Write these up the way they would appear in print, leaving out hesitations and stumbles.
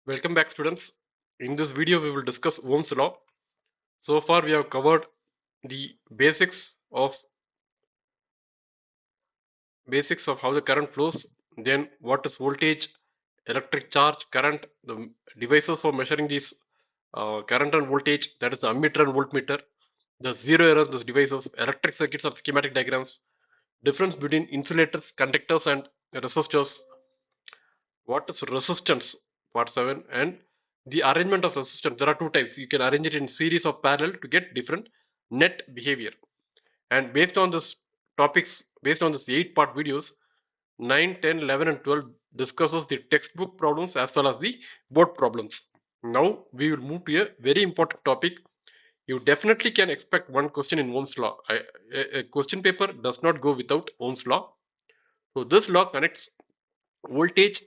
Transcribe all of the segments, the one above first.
Welcome back, students. In this video, we will discuss Ohm's law. So far, we have covered the basics of how the current flows. Then, what is voltage, electric charge, current, the devices for measuring these current and voltage, that is the ammeter and voltmeter, the zero error those devices, electric circuits or schematic diagrams, difference between insulators, conductors, and resistors. What is resistance? Part 7. And the arrangement of resistance. There are two types. You can arrange it in series of parallel to get different net behavior. And based on this topics, based on this 8-part videos, 9, 10, 11, and 12 discusses the textbook problems as well as the board problems. Now we will move to a very important topic. You definitely can expect one question in Ohm's law. A question paper does not go without Ohm's law. So this law connects voltage,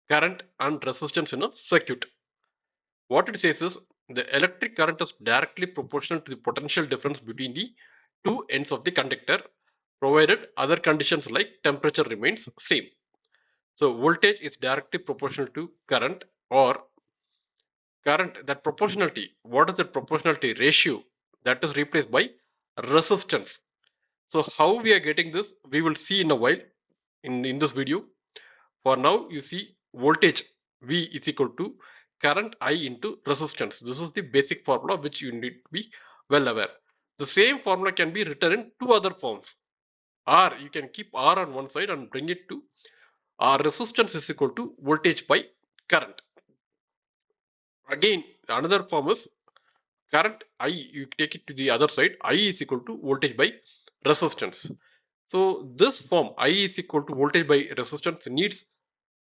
current, and resistance in a circuit. What it says is the electric current is directly proportional to the potential difference between the two ends of the conductor, provided other conditions like temperature remains same. So voltage is directly proportional to current, or current, that proportionality. What is the proportionality ratio? That is replaced by resistance. So how we are getting this, we will see in a while in this video. For now, you see voltage V is equal to current I into resistance. This is the basic formula which you need to be well aware. The same formula can be written in two other forms. R, you can keep R on one side and bring it to R resistance is equal to voltage by current. Again, another form is current I, you take it to the other side, I is equal to voltage by resistance. So this form I is equal to voltage by resistance needs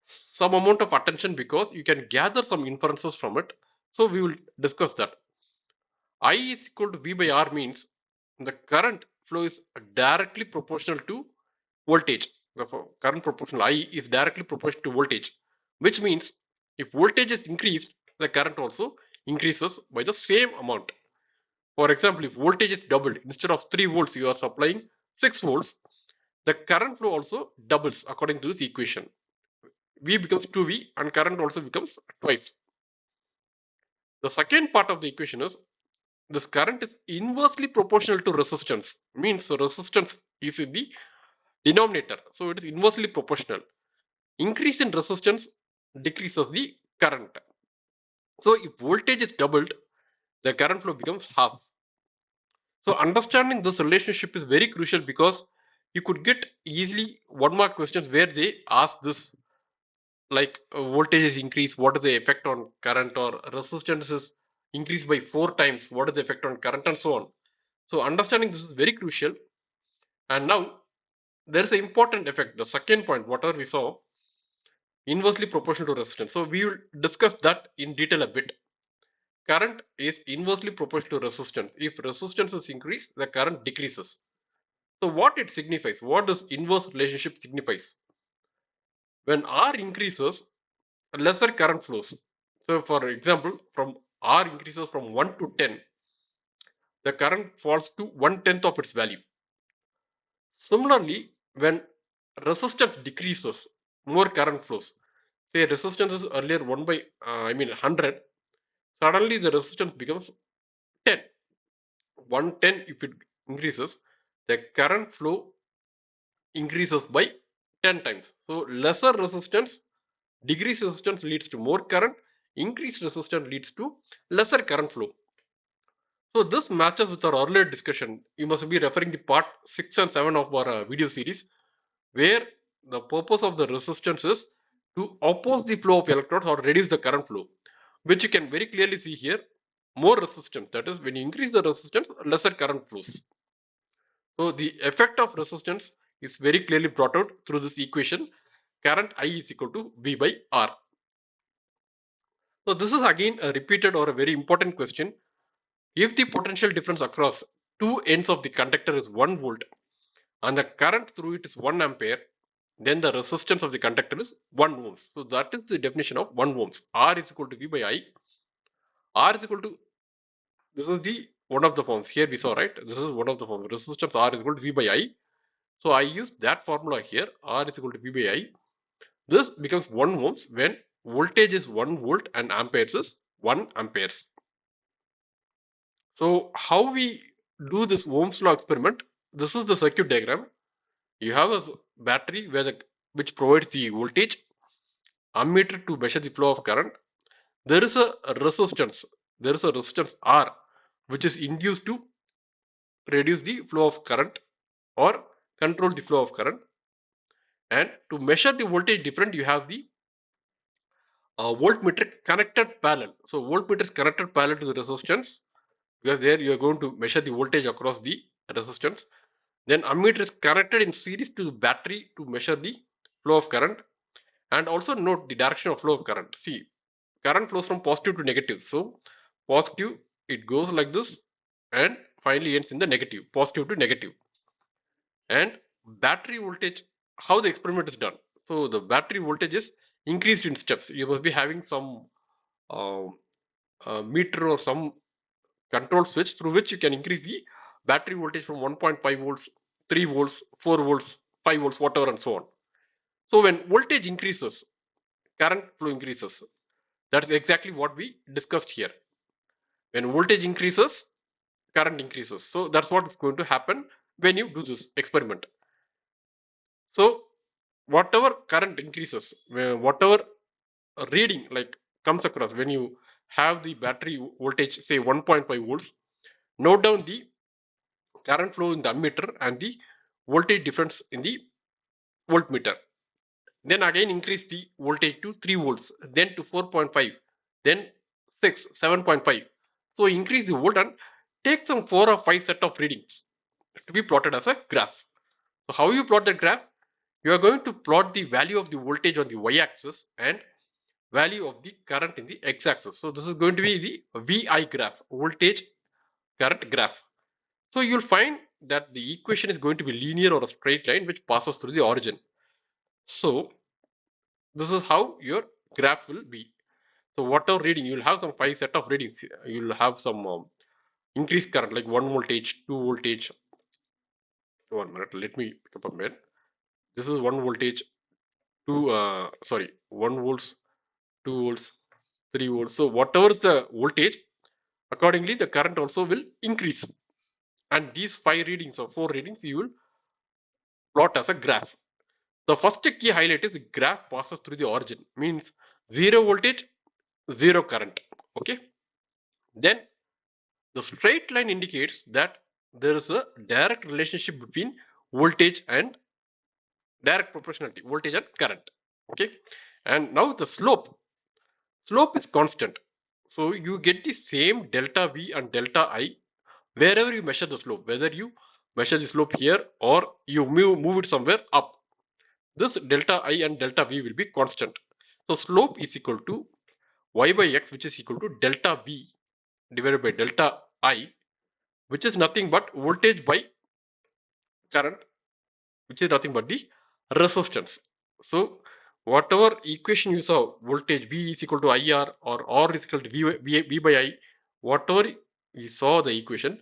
some amount of attention because you can gather some inferences from it. So we will discuss that. I is equal to V by R means the current flow is directly proportional to voltage. The current proportional I is directly proportional to voltage, which means if voltage is increased, the current also increases by the same amount. For example, if voltage is doubled, instead of 3 volts, you are supplying 6 volts, the current flow also doubles according to this equation. V becomes 2V and current also becomes twice. The second part of the equation is this current is inversely proportional to resistance. Means resistance is in the denominator. So it is inversely proportional. Increase in resistance decreases the current. So if voltage is doubled, the current flow becomes half. So understanding this relationship is very crucial because you could get easily 1 mark questions where they ask this, like voltage is increased, what is the effect on current, or resistance is increased by 4 times, what is the effect on current, and so on. So understanding this is very crucial. And now there is an important effect, the second point, whatever we saw, inversely proportional to resistance. So we will discuss that in detail a bit. Current is inversely proportional to resistance. If resistance is increased, the current decreases. So what it signifies, what does inverse relationship signifies? When R increases, lesser current flows. So for example, from R increases from 1 to 10, the current falls to 1/10 of its value. Similarly, when resistance decreases, more current flows. Say resistance is earlier 100, suddenly the resistance becomes 10. 110, if it increases, the current flow increases by 10 times. So lesser resistance, decreased resistance leads to more current, increased resistance leads to lesser current flow. So this matches with our earlier discussion. You must be referring to part 6 and 7 of our video series, where the purpose of the resistance is to oppose the flow of electrons or reduce the current flow, which you can very clearly see here. More resistance, that is, when you increase the resistance, lesser current flows. So the effect of resistance is very clearly brought out through this equation. Current I is equal to V by R. So this is again a repeated or a very important question. If the potential difference across two ends of the conductor is 1 volt and the current through it is 1 ampere, then the resistance of the conductor is 1 ohms. So that is the definition of 1 ohms. R is equal to V by I. R is equal to, this is the one of the forms. Here we saw, right? This is one of the forms. Resistance R is equal to V by I. So I use that formula here. R is equal to V by I. This becomes 1 ohms when voltage is 1 volt and amperes is 1 amperes. So how we do this Ohm's law experiment? This is the circuit diagram. You have a battery which provides the voltage, ammeter to measure the flow of current. There is a resistance. There is a resistance R which is induced to reduce the flow of current or control the flow of current. And to measure the voltage difference, you have the voltmeter connected parallel. So voltmeter is connected parallel to the resistance, because there you are going to measure the voltage across the resistance. Then ammeter is connected in series to the battery to measure the flow of current, and also note the direction of flow of current. See, current flows from positive to negative. So positive, it goes like this and finally ends in the negative, positive to negative. And battery voltage, how the experiment is done. So the battery voltage is increased in steps. You must be having some meter or some control switch through which you can increase the battery voltage from 1.5 volts, 3 volts, 4 volts, 5 volts, whatever, and so on. So when voltage increases, current flow increases. That's exactly what we discussed here. When voltage increases, current increases. So that's what is going to happen when you do this experiment. So whatever current increases, whatever reading like comes across when you have the battery voltage, say 1.5 volts, note down the current flow in the ammeter and the voltage difference in the voltmeter. Then again increase the voltage to 3 volts, then to 4.5, then 6, 7.5. So increase the volt and take some 4 or 5 set of readings to be plotted as a graph. So how you plot the graph? You are going to plot the value of the voltage on the y-axis and value of the current in the x-axis. So this is going to be the VI graph, voltage current graph. So you'll find that the equation is going to be linear or a straight line which passes through the origin. So this is how your graph will be. So whatever reading, you'll have some 5 set of readings. You'll have some increased current like 1 voltage, 2 voltage. 1 minute, let me pick up a minute. This is 1 voltage, 1 volts, 2 volts, 3 volts. So whatever is the voltage, accordingly the current also will increase. And these 5 readings or 4 readings you will plot as a graph. The first key highlight is the graph passes through the origin, means 0 voltage, 0 current. Okay. Then the straight line indicates that there is a direct relationship between voltage and direct proportionality, voltage and current. Okay. And now the slope is constant. So you get the same delta V and delta I wherever you measure the slope, whether you measure the slope here or you move it somewhere up. This delta I and delta V will be constant. So slope is equal to y by x, which is equal to delta V divided by delta I, which is nothing but voltage by current, which is nothing but the resistance. So whatever equation you saw, voltage V is equal to IR or R is equal to V by I, whatever you saw the equation,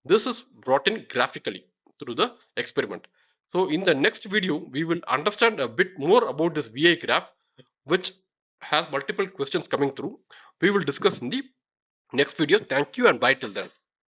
this is brought in graphically through the experiment. So in the next video, we will understand a bit more about this VI graph, which has multiple questions coming through. We will discuss in the next video. Thank you and bye till then.